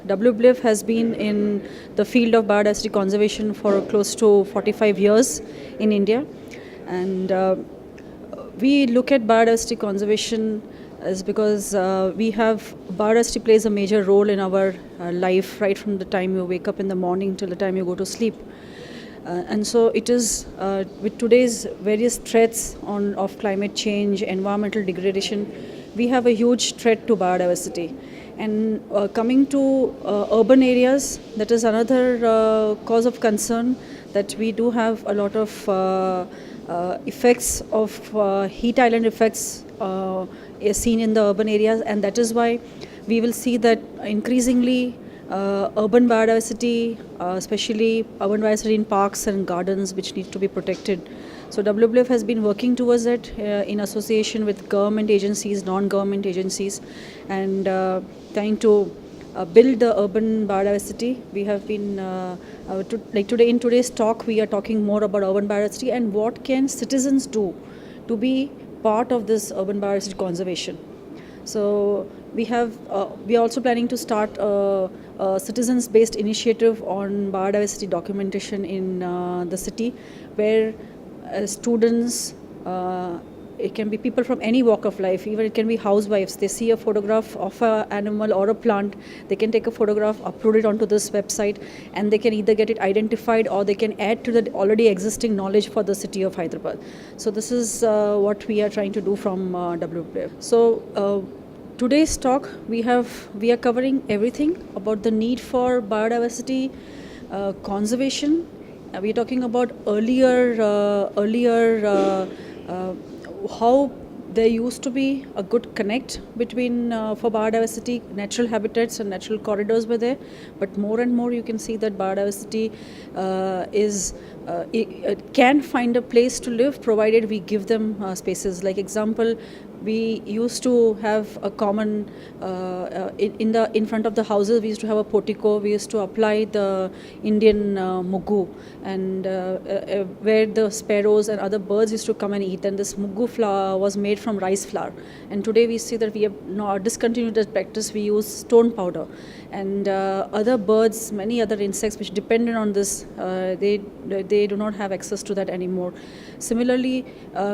WWF has been in the field of biodiversity conservation for close to 45 years in India, and we look at biodiversity conservation is because we have biodiversity plays a major role in our life right from the time you wake up in the morning till the time you go to sleep. And so it is with today's various threats of climate change, environmental degradation, we have a huge threat to biodiversity. And coming to urban areas, that is another cause of concern, that we do have a lot of effects of heat island effects is seen in the urban areas, and that is why we will see that increasingly urban biodiversity, especially urban biodiversity in parks and gardens, which need to be protected. So WWF has been working towards it in association with government agencies, non-government agencies, and trying to build the urban biodiversity. We have been, today in today's talk, we are talking more about urban biodiversity and what can citizens do to be part of this urban biodiversity conservation. So we are also planning to start a citizens-based initiative on biodiversity documentation in the city, where students, it can be people from any walk of life, even it can be housewives. They see a photograph of an animal or a plant, they can take a photograph, upload it onto this website, and they can either get it identified or they can add to the already existing knowledge for the city of Hyderabad. So this is what we are trying to do from WWF. So today's talk, we are covering everything about the need for biodiversity conservation. We are talking about earlier how there used to be a good connect between for biodiversity, natural habitats and natural corridors were there, but more and more you can see that biodiversity it can find a place to live provided we give them spaces. Like example, we used to have a common in front of the houses. We used to have a portico. We used to apply the Indian mugu, and where the sparrows and other birds used to come and eat. And this mugu flour was made from rice flour. And today we see that we have now discontinued that practice. We use stone powder, and other birds, many other insects which depended on this, they do not have access to that anymore. Similarly,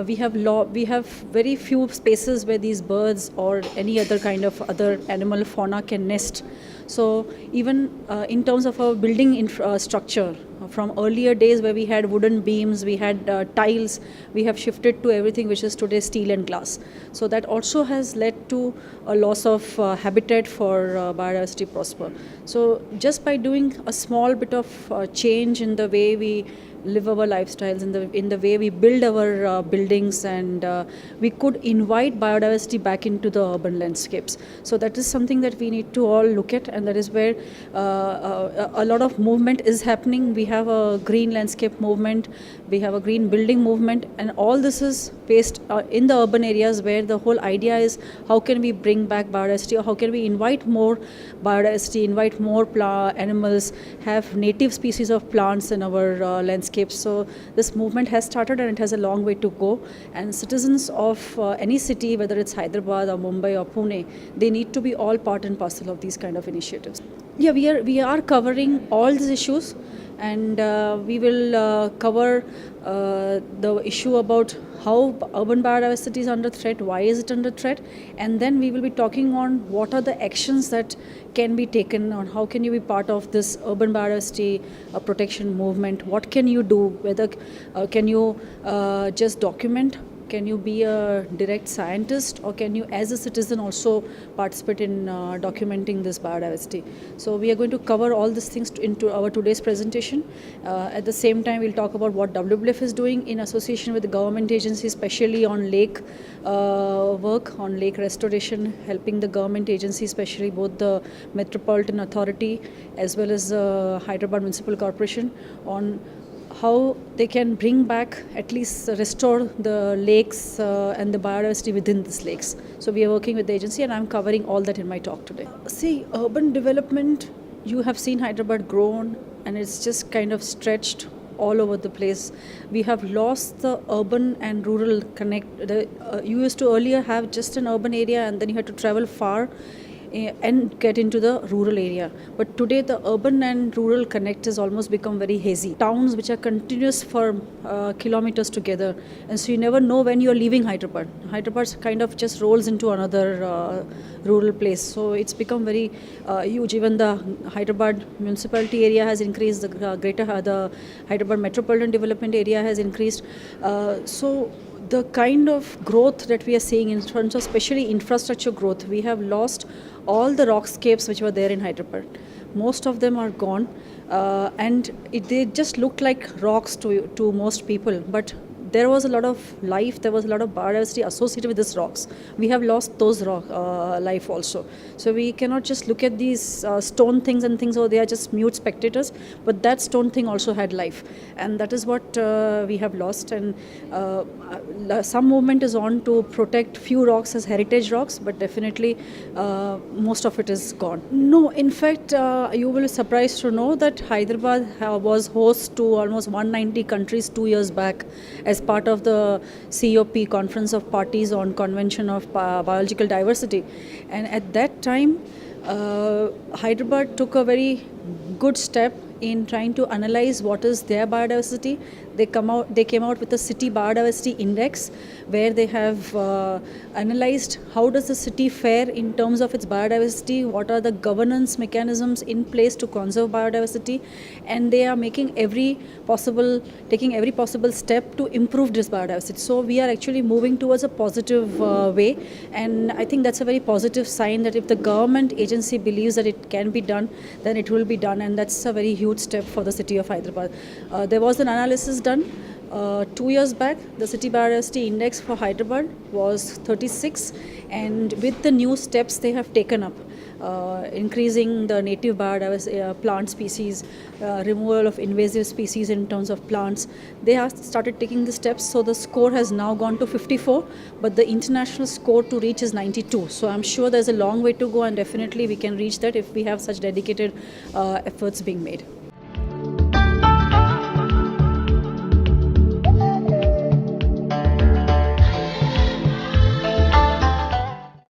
we have very few spaces where these birds or any other kind of other animal fauna can nest. So even in terms of our building infrastructure, from earlier days where we had wooden beams, we had tiles, we have shifted to everything which is today steel and glass. So that also has led to a loss of habitat for biodiversity prosper. So just by doing a small bit of change in the way we live our lifestyles, in the way we build our buildings, and we could invite biodiversity back into the urban landscapes. So that is something that we need to all look at, and that is where a lot of movement is happening. We have a green landscape movement, we have a green building movement, and all this is based in the urban areas, where the whole idea is how can we bring back biodiversity, or how can we invite more biodiversity, invite more animals, have native species of plants in our landscape. So this movement has started, and it has a long way to go, and citizens of any city, whether it's Hyderabad or Mumbai or Pune, they need to be all part and parcel of these kind of initiatives. Yeah, we are covering all these issues, and we will cover the issue about how urban biodiversity is under threat, why is it under threat, and then we will be talking on what are the actions that can be taken, on how can you be part of this urban biodiversity protection movement, what can you do, whether can you just document, can you be a direct scientist, or can you as a citizen also participate in documenting this biodiversity. So we are going to cover all these things into our today's presentation. At the same time, we'll talk about what WWF is doing in association with the government agencies, especially on lake work, on lake restoration, helping the government agencies, especially both the Metropolitan Authority as well as Hyderabad Municipal Corporation, on how they can bring back, at least restore the lakes and the biodiversity within these lakes. So we are working with the agency, and I'm covering all that in my talk today. See, urban development, you have seen Hyderabad grown, and it's just kind of stretched all over the place. We have lost the urban and rural connect. You used to earlier have just an urban area, and then you had to travel far. and get into the rural area. But today the urban and rural connect has almost become very hazy. Towns which are continuous for kilometers together, and so you never know when you're leaving Hyderabad. Hyderabad kind of just rolls into another rural place. So it's become very huge. Even the Hyderabad municipality area has increased, the Hyderabad metropolitan development area has increased. So the kind of growth that we are seeing in terms of especially infrastructure growth, we have lost all the rockscapes which were there in Hyderabad. Most of them are gone, and they just looked like rocks to most people. But there was a lot of life, there was a lot of biodiversity associated with these rocks. We have lost those life also. So we cannot just look at these stone things and things, oh, they are just mute spectators. But that stone thing also had life, and that is what we have lost. And some movement is on to protect few rocks as heritage rocks, but definitely most of it is gone. No, in fact, you will be surprised to know that Hyderabad was host to almost 190 countries 2 years back as part of the COP, Conference of Parties on Convention of Biological Diversity. And at that time, Hyderabad took a very good step in trying to analyze what is their biodiversity. They came out with a city biodiversity index, where they have analyzed how does the city fare in terms of its biodiversity, what are the governance mechanisms in place to conserve biodiversity, and they are taking every possible step to improve this biodiversity. So we are actually moving towards a positive way, and I think that's a very positive sign that if the government agency believes that it can be done, then it will be done, and that's a very huge step for the city of Hyderabad. There was an analysis done 2 years back. The city biodiversity index for Hyderabad was 36, and with the new steps they have taken up, increasing the native biodiversity, plant species, removal of invasive species in terms of plants, they have started taking the steps. So the score has now gone to 54, but the international score to reach is 92. So I'm sure there's a long way to go, and definitely we can reach that if we have such dedicated efforts being made.